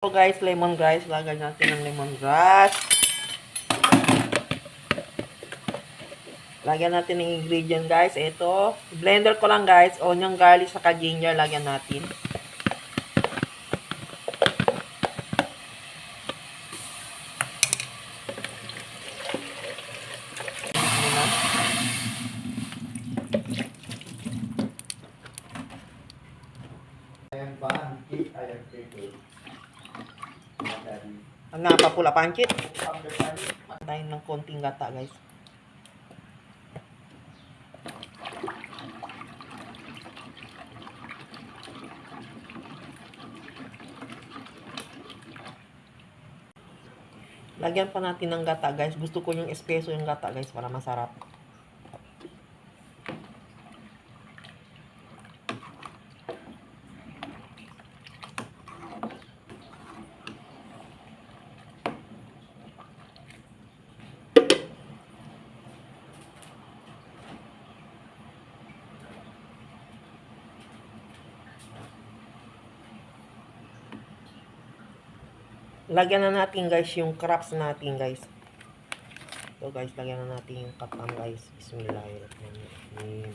So guys, lemongrass. Lagay natin ng lemongrass. Lagyan natin ng ingredient guys. Ito, blender ko lang guys. Onion, garlic, saka ginger. Lagyan natin. Ang napapula pancit. Tayo ng konting gata guys. Lagyan pa natin ng gata guys. Gusto ko yung espeso yung gata guys para masarap. Lagyan na natin guys yung crabs natin guys. So guys, lagyan na natin yung katam guys. Bismillahirrahmanirrahim.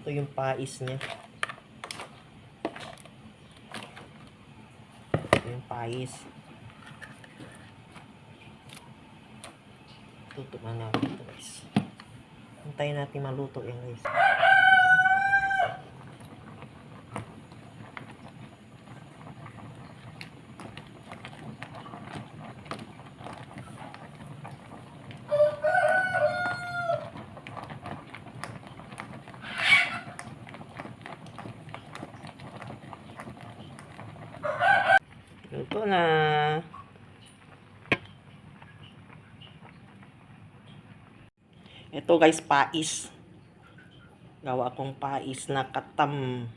Ito yung pais niya. Ito yung pais. Tutukan natin ito guys. Hintayin natin maluto yan guys. Luto na. Ito guys, pais. Gawa akong pais na katam.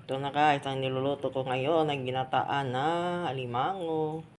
Ito na guys, ang niluluto ko ngayon ay ginataan na alimango.